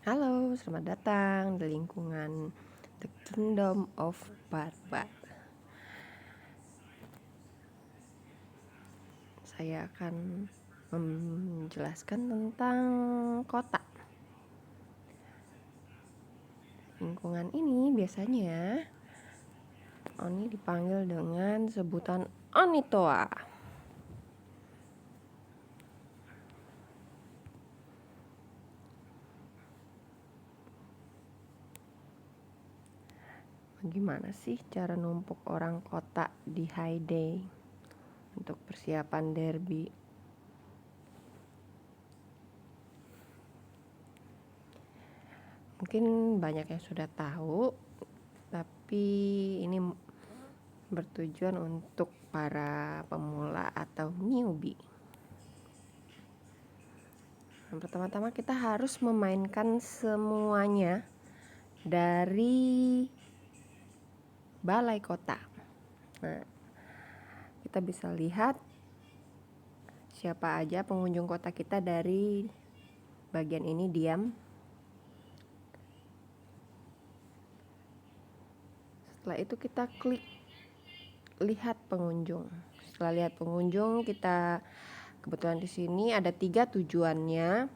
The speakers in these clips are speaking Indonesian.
Halo, selamat datang di lingkungan The Kingdom of Barbar. Saya akan menjelaskan tentang kota. Lingkungan ini biasanya Oni dipanggil dengan sebutan Onitoa. Gimana sih cara numpuk orang kota di High Day untuk persiapan derby? Mungkin banyak yang sudah tahu, tapi ini bertujuan untuk para pemula atau newbie. Pertama-tama kita harus memainkan semuanya dari balai kota. Nah, kita bisa lihat siapa aja pengunjung kota kita dari bagian ini diam. Setelah itu kita klik lihat pengunjung. Setelah lihat pengunjung, kita kebetulan di sini ada 3 tujuannya.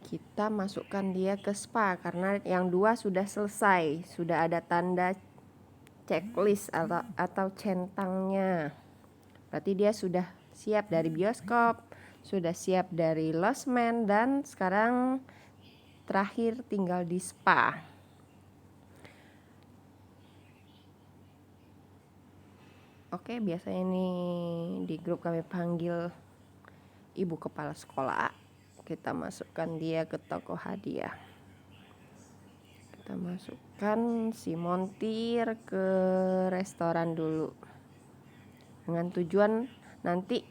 Kita masukkan dia ke spa karena yang 2 sudah selesai, sudah ada tanda checklist atau centangnya. Berarti dia sudah siap dari bioskop, sudah siap dari Lost Man, dan sekarang terakhir tinggal di spa. Oke, biasanya ini di grup kami panggil ibu kepala sekolah. Kita masukkan dia ke toko hadiah. Kita masukkan si montir ke restoran dulu, dengan tujuan nanti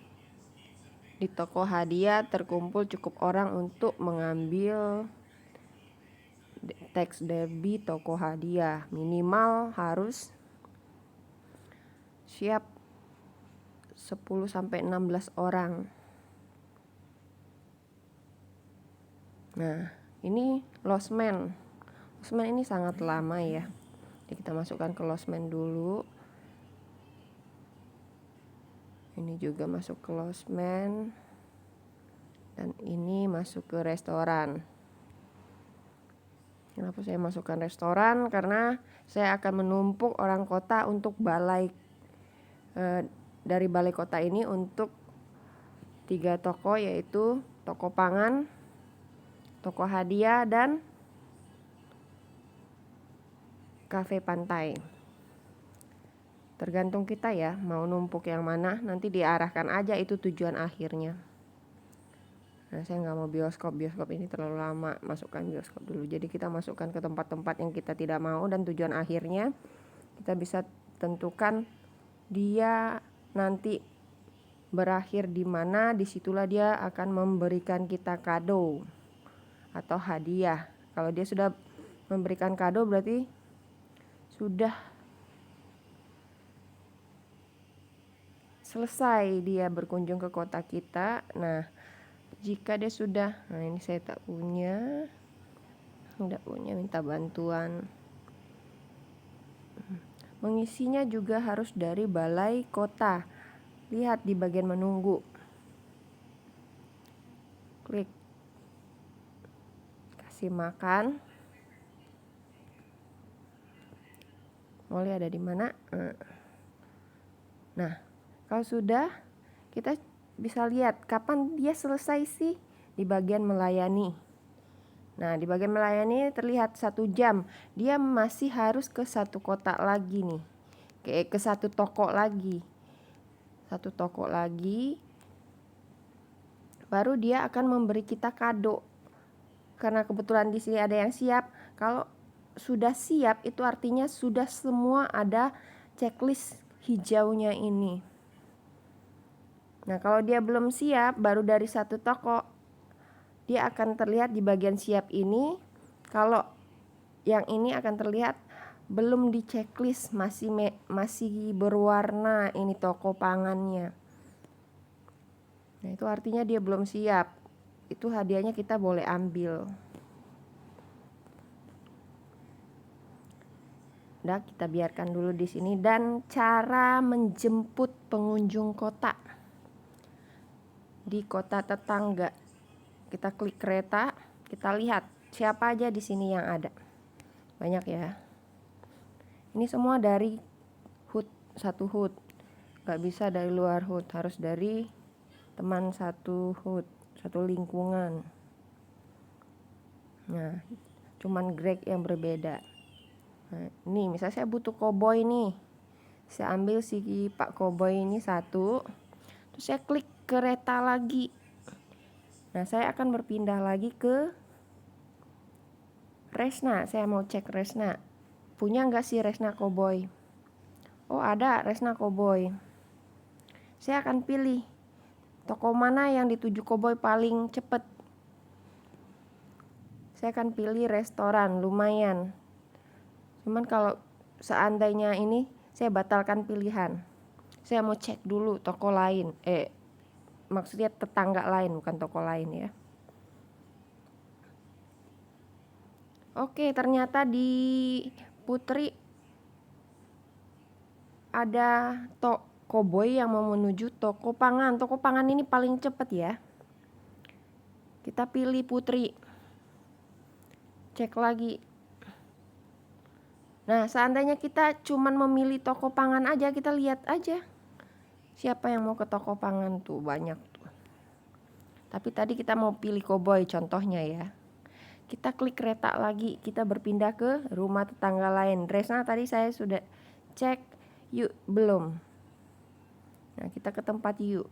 di toko hadiah terkumpul cukup orang untuk mengambil teks derby toko hadiah. Minimal harus siap 10-16 orang. Nah, ini Lost Man. Lost Man ini sangat lama ya. Jadi kita masukkan ke Lost Man dulu. Ini juga masuk ke Lost Man. Dan ini masuk ke restoran. Kenapa saya masukkan restoran? Karena saya akan menumpuk orang kota untuk balai dari balai kota ini untuk 3 toko, yaitu toko pangan, toko hadiah, dan kafe pantai. Tergantung kita ya mau numpuk yang mana, nanti diarahkan aja itu tujuan akhirnya. Nah, saya nggak mau bioskop ini terlalu lama, masukkan bioskop dulu. Jadi kita masukkan ke tempat-tempat yang kita tidak mau, dan tujuan akhirnya kita bisa tentukan dia nanti berakhir di mana. Disitulah dia akan memberikan kita kado atau hadiah. Kalau dia sudah memberikan kado berarti sudah selesai dia berkunjung ke kota kita. Nah, jika dia sudah, nah ini saya tidak punya, minta bantuan. Mengisinya juga harus dari balai kota. Lihat di bagian menunggu. Klik. Kasih makan. Molly ada di mana? Nah, kalau sudah, kita bisa lihat kapan dia selesai sih di bagian melayani. Nah, di bagian melayani terlihat 1 jam. Dia masih harus ke satu kota lagi nih. Ke satu toko lagi. Satu toko lagi. Baru dia akan memberi kita kado. Karena kebetulan di sini ada yang siap. Kalau sudah siap itu artinya sudah semua ada checklist hijaunya ini. Nah, kalau dia belum siap, baru dari satu toko, dia akan terlihat di bagian siap ini. Kalau yang ini akan terlihat belum di checklist, masih berwarna ini toko pangannya. Nah, itu artinya dia belum siap. Itu hadiahnya kita boleh ambil. Udah, kita biarkan dulu di sini. Dan cara menjemput pengunjung kota di kota tetangga, kita klik kereta, kita lihat siapa aja di sini yang ada. Banyak ya. Ini semua dari HUT, satu HUT. Gak bisa dari luar HUT, harus dari teman satu HUT, satu lingkungan. Nah, cuman grade yang berbeda. Nah, ini misalnya saya butuh koboi nih, saya ambil si Pak Koboi ini satu, terus saya klik kereta lagi. Nah, saya akan berpindah lagi ke Resna. Saya mau cek Resna, punya nggak sih Resna Koboi? Oh, ada Resna Koboi. Saya akan pilih toko mana yang dituju koboi paling cepet. Saya akan pilih restoran, lumayan. Cuman kalau seandainya ini saya batalkan pilihan, saya mau cek dulu toko lain, maksudnya tetangga lain, bukan toko lain ya. Oke, ternyata di Putri ada koboi yang mau menuju toko pangan. Toko pangan ini paling cepet ya. Kita pilih Putri, cek lagi. Nah, seandainya kita cuman memilih toko pangan aja, kita lihat aja siapa yang mau ke toko pangan tuh, banyak tuh. Tapi tadi kita mau pilih koboi contohnya ya. Kita klik kereta lagi, kita berpindah ke rumah tetangga lain. Resna tadi saya sudah cek, yuk belum. Nah, kita ke tempat yuk.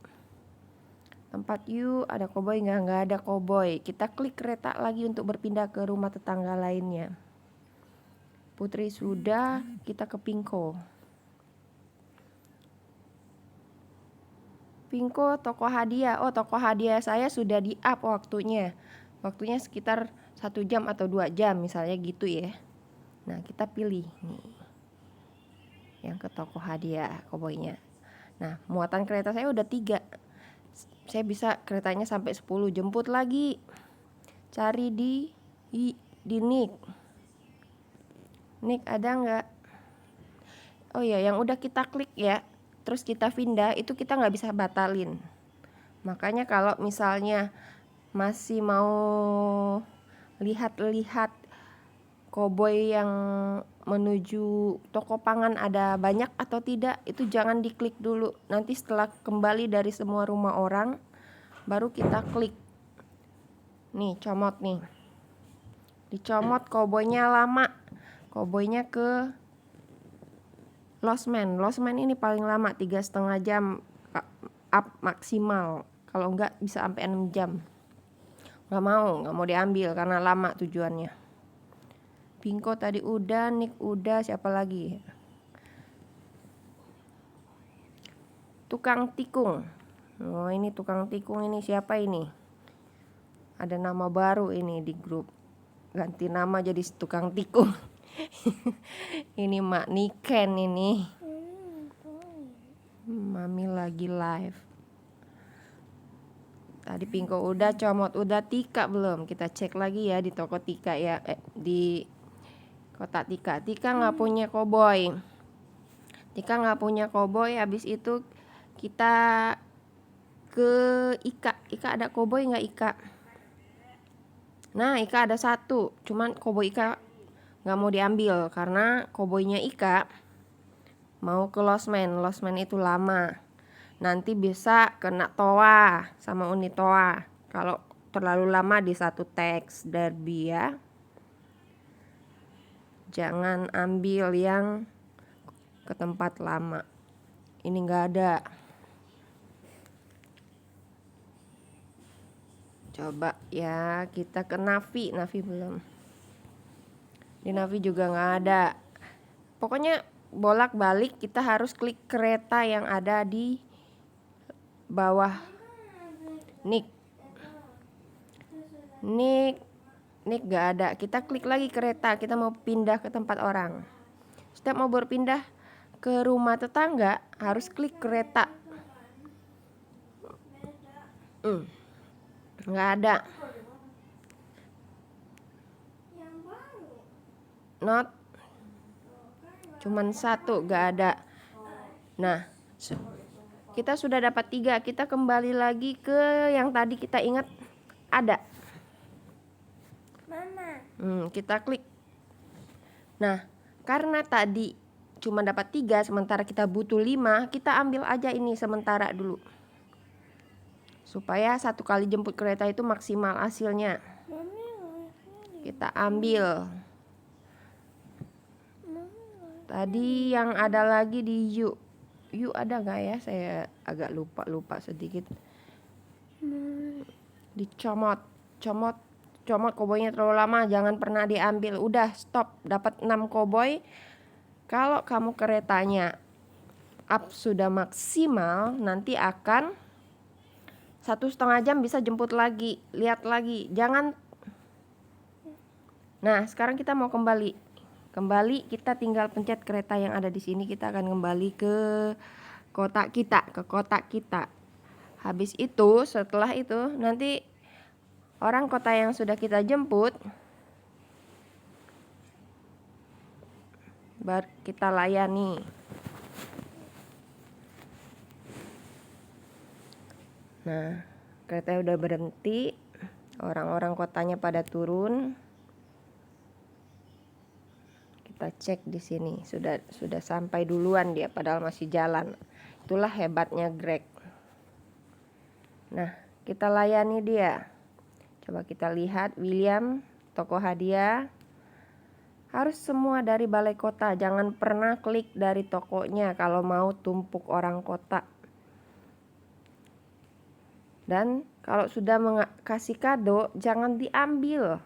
Tempat yuk ada koboi nggak ada koboi. Kita klik kereta lagi untuk berpindah ke rumah tetangga lainnya. Putri sudah, kita ke Pinko. Pinko toko hadiah. Oh, toko hadiah saya sudah di up waktunya. Waktunya sekitar 1 jam atau 2 jam misalnya gitu ya. Nah, kita pilih nih yang ke toko hadiah koboinya. Nah, muatan kereta saya udah 3. Saya bisa keretanya sampai 10. Jemput lagi. Cari di Nick. Nick ada nggak? Oh ya, yang udah kita klik ya, terus kita pindah, itu kita nggak bisa batalin. Makanya kalau misalnya masih mau lihat-lihat koboi yang menuju toko pangan ada banyak atau tidak, itu jangan diklik dulu. Nanti setelah kembali dari semua rumah orang, baru kita klik. Nih, comot nih. Dicomot koboinya lama. Koboinya ke Losmen. Losmen ini paling lama 3,5 jam up maksimal. Kalau enggak bisa sampai 6 jam. Nggak mau diambil karena lama tujuannya. Pinko tadi udah, Nick udah, siapa lagi? Tukang tikung. Oh, ini tukang tikung ini siapa ini? Ada nama baru ini di grup. Ganti nama jadi tukang tikung. Ini Mak Niken ini. Mami lagi live. Tadi Pinko udah, comot udah, Tika belum. Kita cek lagi ya di toko Tika ya, di kota Tika. Tika nggak punya koboi. Tika nggak punya koboi. Habis itu kita ke Ika. Ika ada koboi nggak Ika? Nah, Ika ada 1. Cuman koboi Ika nggak mau diambil karena koboinya Ika mau ke Losmen. Losmen itu lama. Nanti bisa kena toa sama unit toa kalau terlalu lama di satu teks derby ya. Jangan ambil yang ke tempat lama. Ini nggak ada. Coba ya, kita ke Navi. Navi belum. Di Navi juga nggak ada. Pokoknya bolak-balik kita harus klik kereta yang ada di bawah Nick. Nick gak ada. Kita klik lagi kereta. Kita mau pindah ke tempat orang. Setiap mau berpindah ke rumah tetangga harus klik kereta. Nggak ada. Not cuman satu, gak ada. Nah, kita sudah dapat 3. Kita kembali lagi ke yang tadi kita ingat ada. Kita klik. Nah, karena tadi cuma dapat 3 sementara kita butuh 5, kita ambil aja ini sementara dulu, supaya 1 kali jemput kereta itu maksimal hasilnya. Kita ambil. Tadi yang ada lagi di U ada gak ya? Saya agak lupa sedikit. Dicomot koboynya terlalu lama, jangan pernah diambil. Udah stop, dapat 6 koboy. Kalau kamu keretanya up sudah maksimal, nanti akan 1,5 jam bisa jemput lagi. Lihat lagi, jangan. Nah, sekarang kita mau kembali, kita tinggal pencet kereta yang ada di sini. Kita akan kembali ke kotak kita. Habis itu, setelah itu nanti orang kota yang sudah kita jemput baru kita layani. Nah, kereta udah berhenti, orang-orang kotanya pada turun. Kita cek di sini, sudah sampai duluan dia padahal masih jalan. Itulah hebatnya Greg. Nah, kita layani dia. Coba kita lihat William, toko hadiah. Harus semua dari balai kota, jangan pernah klik dari tokonya kalau mau tumpuk orang kota. Dan kalau sudah kasih kado, jangan diambil.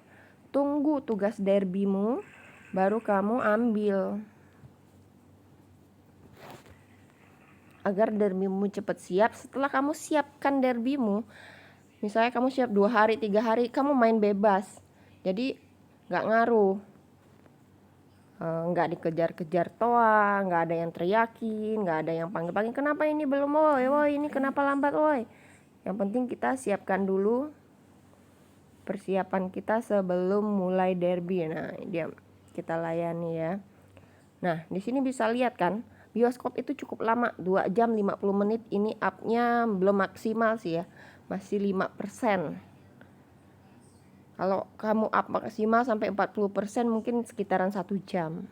Tunggu tugas derbymu, baru kamu ambil. Agar derbymu cepat siap. Setelah kamu siapkan derbymu, misalnya kamu siap 2 hari, 3 hari, kamu main bebas. Jadi gak ngaruh. Gak dikejar-kejar toa, gak ada yang teriakin, gak ada yang panggil-panggil, kenapa ini belum, woi ini kenapa lambat, woi. Yang penting kita siapkan dulu persiapan kita sebelum mulai derby. Nah, dia kita layani ya. Nah, di sini bisa lihat kan, bioskop itu cukup lama, 2 jam 50 menit. Ini up-nya belum maksimal sih ya, masih 5%. Kalau kamu up maksimal sampai 40% mungkin sekitaran 1 jam.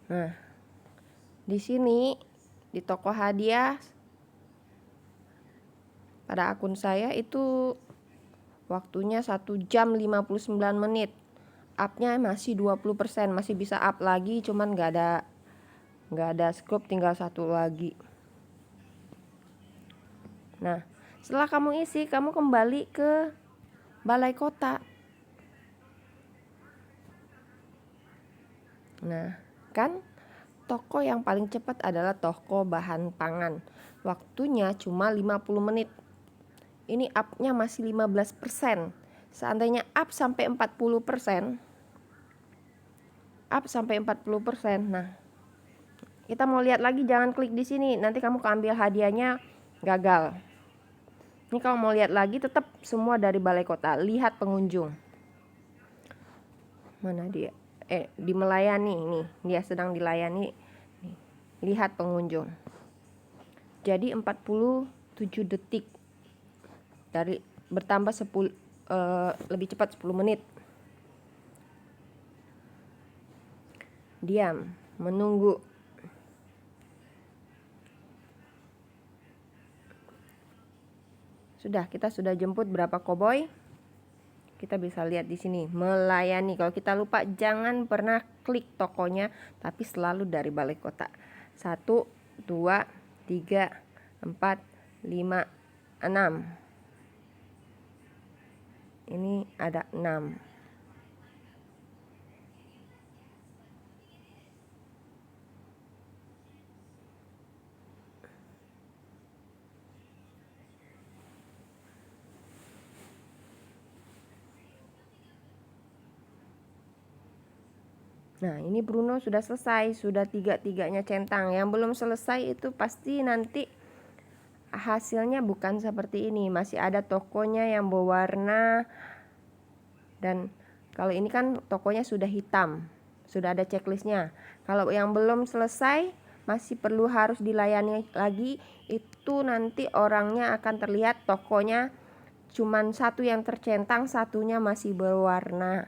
Nah, di sini di toko hadiah pada akun saya itu waktunya 1 jam 59 menit. Up-nya masih 20%, masih bisa up lagi, cuman gak ada scoop, tinggal 1 lagi. Nah, setelah kamu isi, kamu kembali ke balai kota. Nah, kan toko yang paling cepat adalah toko bahan pangan. Waktunya cuma 50 menit. Ini up-nya masih 15%. Seandainya up sampai 40%. Nah, kita mau lihat lagi, jangan klik di sini. Nanti kamu keambil hadiahnya, gagal. Ini kalau mau lihat lagi, tetap semua dari balai kota. Lihat pengunjung. Mana dia? Di melayani. Nih, dia sedang dilayani. Nih, lihat pengunjung. Jadi 47 detik. Dari bertambah 10 lebih cepat 10 menit. Diam, menunggu. Kita sudah jemput berapa koboi? Kita bisa lihat di sini, melayani. Kalau kita lupa, jangan pernah klik tokonya, tapi selalu dari balai kota. 1, 2, 3, 4, 5, 6. Ini ada 6. Nah, ini Bruno sudah selesai, sudah 3-3-nya centang. Yang belum selesai itu pasti nanti hasilnya bukan seperti ini. Masih ada tokonya yang berwarna. Dan Kalau ini kan tokonya sudah hitam, sudah ada checklistnya. Kalau yang belum selesai, masih perlu harus dilayani lagi, itu nanti orangnya akan terlihat tokonya cuman satu yang tercentang, satunya masih berwarna.